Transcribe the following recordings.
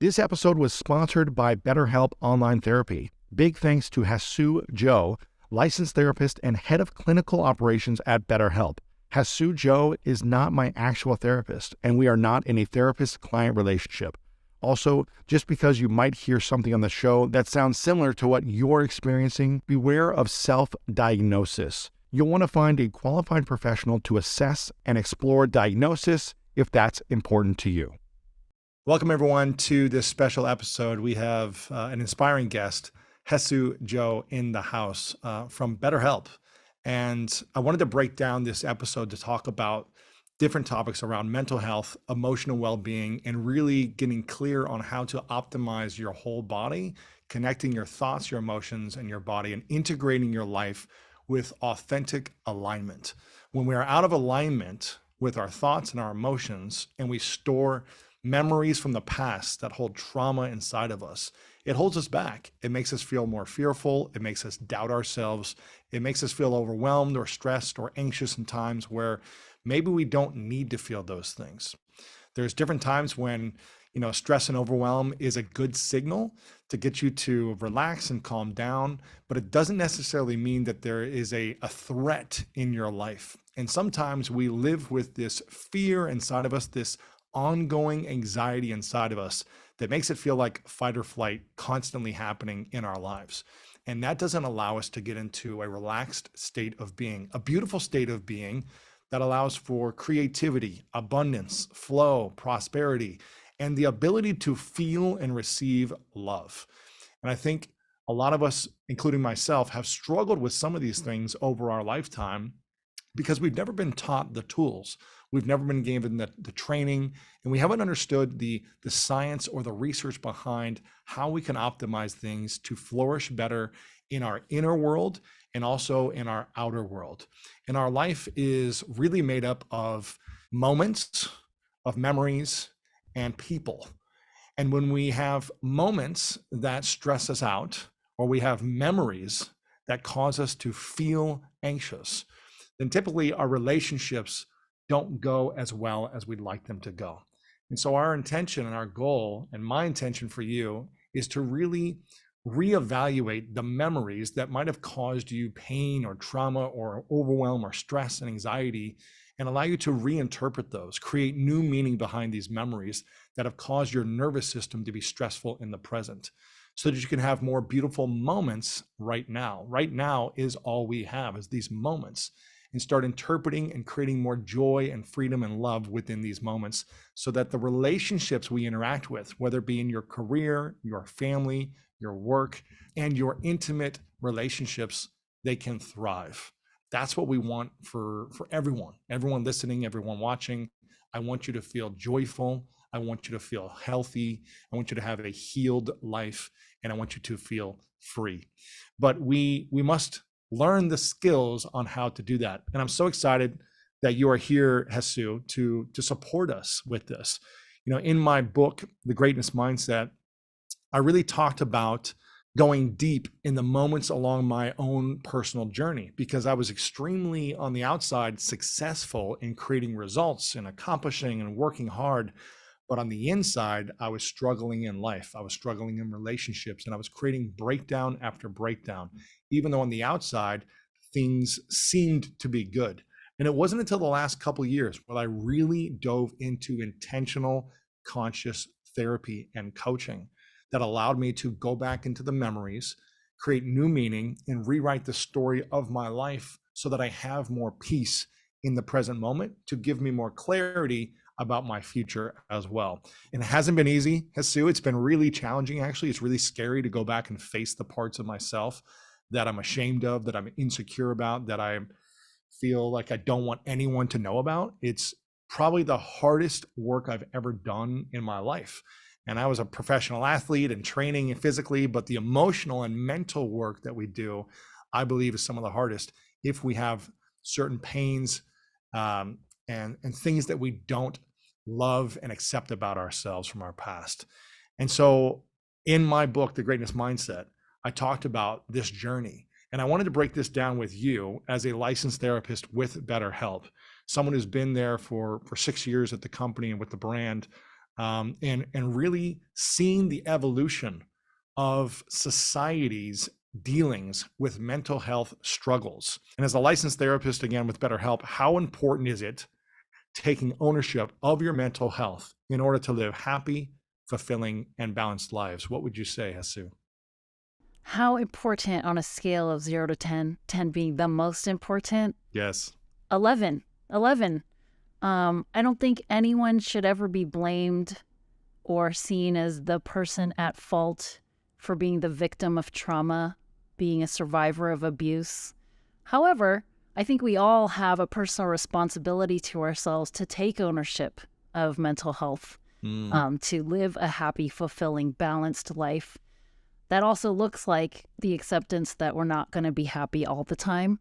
This episode was sponsored by BetterHelp Online Therapy. Big thanks to Hasu Joe, licensed therapist and head of clinical operations at BetterHelp. Hasu Joe is not my actual therapist, and we are not in a therapist-client relationship. Also, just because you might hear something on the show that sounds similar to what you're experiencing, beware of self-diagnosis. You'll want to find a qualified professional to assess and explore diagnosis if that's important to you. Welcome, everyone, to this special episode. We have an inspiring guest, Hasu Joe, in the house from BetterHelp. And I wanted to break down this episode to talk about different topics around mental health, emotional well-being, and really getting clear on how to optimize your whole body, connecting your thoughts, your emotions, and your body, and integrating your life with authentic alignment. When we are out of alignment with our thoughts and our emotions, and we store memories from the past that hold trauma inside of us, it holds us back. It makes us feel more fearful. It makes us doubt ourselves. It makes us feel overwhelmed or stressed or anxious in times where maybe we don't need to feel those things. There's different times when, stress and overwhelm is a good signal to get you to relax and calm down, but it doesn't necessarily mean that there is a threat in your life. And sometimes we live with this fear inside of us, this ongoing anxiety inside of us that makes it feel like fight or flight constantly happening in our lives. And that doesn't allow us to get into a relaxed state of being, a beautiful state of being that allows for creativity, abundance, flow, prosperity, and the ability to feel and receive love. And I think a lot of us, including myself, have struggled with some of these things over our lifetime because we've never been taught the tools. We've never been given the training, and we haven't understood the science or the research behind how we can optimize things to flourish better in our inner world and also in our outer world. And our life is really made up of moments, of memories, and people. And when we have moments that stress us out, or we have memories that cause us to feel anxious, then typically our relationships don't go as well as we'd like them to go. And so our intention and our goal, and my intention for you, is to really reevaluate the memories that might have caused you pain or trauma or overwhelm or stress and anxiety, and allow you to reinterpret those, create new meaning behind these memories that have caused your nervous system to be stressful in the present, so that you can have more beautiful moments right now. Right now is all we have, is these moments. And start interpreting and creating more joy and freedom and love within these moments, so that the relationships we interact with, whether it be in your career, your family, your work, and your intimate relationships, they can thrive. That's what we want for everyone listening, everyone watching. I want you to feel joyful. I want you to feel healthy. I want you to have a healed life, and I want you to feel free. But we must learn the skills on how to do that. And I'm so excited that you are here, Hasu, to support us with this. In my book, The Greatness Mindset, I really talked about going deep in the moments along my own personal journey, because I was extremely, on the outside, successful in creating results and accomplishing and working hard. But on the inside, I was struggling in life. I was struggling in relationships, and I was creating breakdown after breakdown, even though on the outside, things seemed to be good. And it wasn't until the last couple of years when I really dove into intentional, conscious therapy and coaching that allowed me to go back into the memories, create new meaning, and rewrite the story of my life so that I have more peace in the present moment, to give me more clarity about my future as well. And it hasn't been easy, Hasu. It's been really challenging, actually. It's really scary to go back and face the parts of myself that I'm ashamed of, that I'm insecure about, that I feel like I don't want anyone to know about. It's probably the hardest work I've ever done in my life. And I was a professional athlete and training physically, but the emotional and mental work that we do, I believe, is some of the hardest if we have certain pains and things that we don't love and accept about ourselves from our past. And so in my book, The Greatness Mindset, I talked about this journey. And I wanted to break this down with you as a licensed therapist with BetterHelp, someone who's been there for 6 years at the company and with the brand. and really seeing the evolution of society's dealings with mental health struggles. And as a licensed therapist, again, with BetterHelp, how important is it taking ownership of your mental health in order to live happy, fulfilling, and balanced lives? What would you say, Hasu? How important on a scale of 0 to 10, 10 being the most important? Yes. 11. 11. I don't think anyone should ever be blamed or seen as the person at fault for being the victim of trauma, being a survivor of abuse. However, I think we all have a personal responsibility to ourselves to take ownership of mental health, to live a happy, fulfilling, balanced life. That also looks like the acceptance that we're not going to be happy all the time.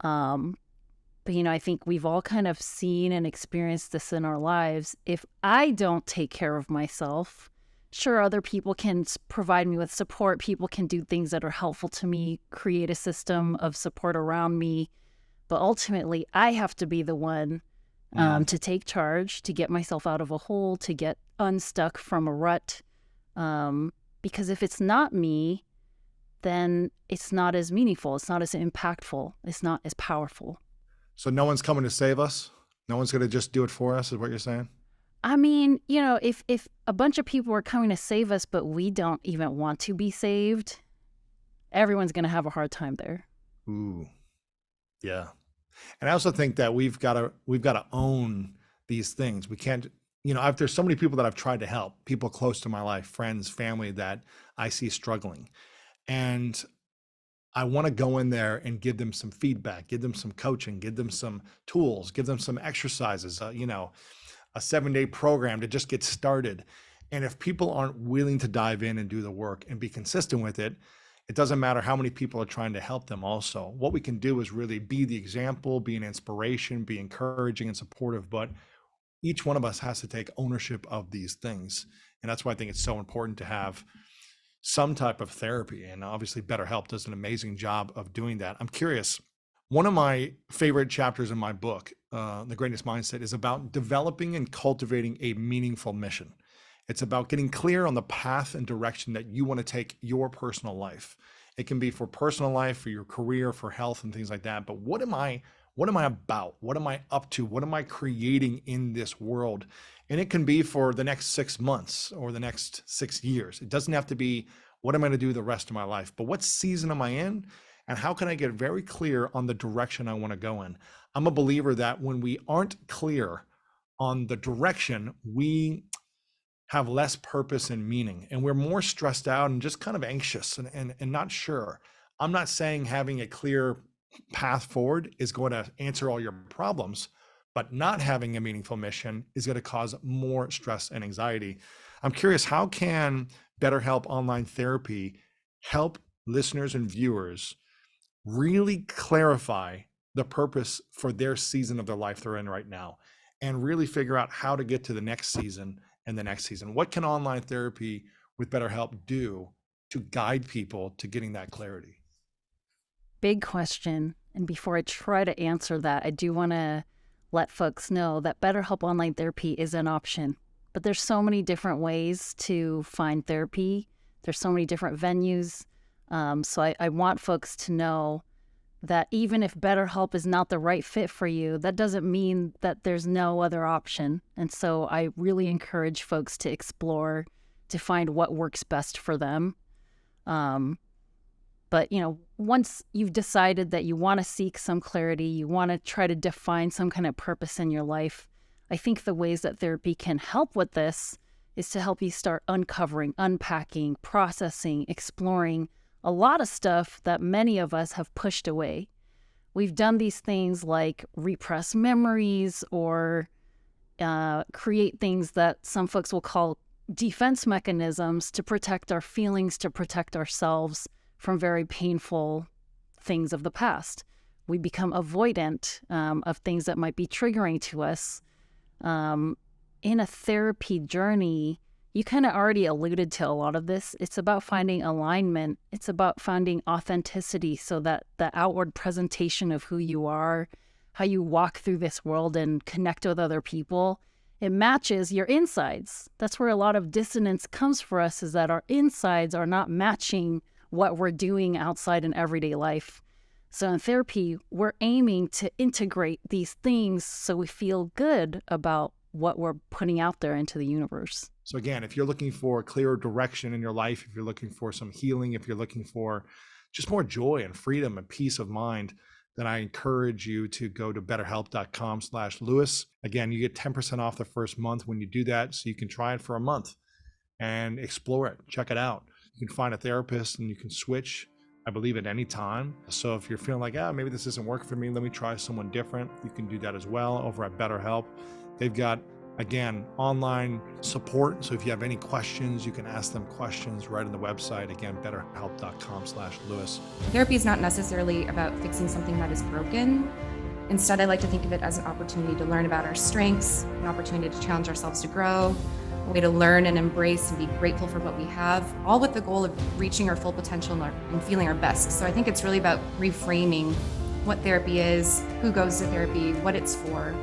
But, I think we've all kind of seen and experienced this in our lives. If I don't take care of myself, sure, other people can provide me with support. People can do things that are helpful to me, create a system of support around me. But ultimately, I have to be the one to take charge, to get myself out of a hole, to get unstuck from a rut. Because if it's not me, then it's not as meaningful. It's not as impactful. It's not as powerful. So no one's coming to save us? No one's going to just do it for us, is what you're saying? I mean, if a bunch of people are coming to save us, but we don't even want to be saved, everyone's going to have a hard time there. Ooh, yeah. And I also think that we've got to own these things. We can't, there's so many people that I've tried to help, people close to my life, friends, family that I see struggling. And I want to go in there and give them some feedback, give them some coaching, give them some tools, give them some exercises, a 7-day program to just get started. And if people aren't willing to dive in and do the work and be consistent with it, it doesn't matter how many people are trying to help them also. What we can do is really be the example, be an inspiration, be encouraging and supportive, but each one of us has to take ownership of these things. And that's why I think it's so important to have some type of therapy. And obviously BetterHelp does an amazing job of doing that. I'm curious, one of my favorite chapters in my book, The Greatest Mindset, is about developing and cultivating a meaningful mission. It's about getting clear on the path and direction that you want to take your personal life. It can be for personal life, for your career, for health and things like that. But what am I about? What am I up to? What am I creating in this world? And it can be for the next 6 months or the next 6 years. It doesn't have to be, what am I going to do the rest of my life? But what season am I in? And how can I get very clear on the direction I want to go in? I'm a believer that when we aren't clear on the direction, we have less purpose and meaning, and we're more stressed out and just kind of anxious and not sure. I'm not saying having a clear path forward is going to answer all your problems, but not having a meaningful mission is going to cause more stress and anxiety. I'm curious, how can BetterHelp Online Therapy help listeners and viewers really clarify the purpose for their season of their life they're in right now, and really figure out how to get to the next season and the next season? What can online therapy with BetterHelp do to guide people to getting that clarity? Big question. And before I try to answer that, I do want to let folks know that BetterHelp Online Therapy is an option. But there's so many different ways to find therapy. There's so many different venues. So I want folks to know that even if BetterHelp is not the right fit for you, that doesn't mean that there's no other option. And so I really encourage folks to explore, to find what works best for them. But, once you've decided that you want to seek some clarity, you want to try to define some kind of purpose in your life, I think the ways that therapy can help with this is to help you start uncovering, unpacking, processing, exploring a lot of stuff that many of us have pushed away. We've done these things like repress memories or create things that some folks will call defense mechanisms to protect our feelings, to protect ourselves from very painful things of the past. We become avoidant of things that might be triggering to us. In a therapy journey, you kind of already alluded to a lot of this. It's about finding alignment. It's about finding authenticity so that the outward presentation of who you are, how you walk through this world and connect with other people, it matches your insides. That's where a lot of dissonance comes for us, is that our insides are not matching what we're doing outside in everyday life. So in therapy, we're aiming to integrate these things so we feel good about what we're putting out there into the universe. So again, if you're looking for a clearer direction in your life, if you're looking for some healing, if you're looking for just more joy and freedom and peace of mind, then I encourage you to go to betterhelp.com/Lewis. Again, you get 10% off the first month when you do that, so you can try it for a month and explore it, check it out. You can find a therapist and you can switch, I believe, at any time. So if you're feeling like, maybe this isn't working for me, let me try someone different, you can do that as well over at BetterHelp. They've got, again, online support. So if you have any questions, you can ask them questions right on the website. Again, betterhelp.com/Lewis. Therapy is not necessarily about fixing something that is broken. Instead, I like to think of it as an opportunity to learn about our strengths, an opportunity to challenge ourselves to grow, a way to learn and embrace and be grateful for what we have, all with the goal of reaching our full potential and feeling our best. So I think it's really about reframing what therapy is, who goes to therapy, what it's for,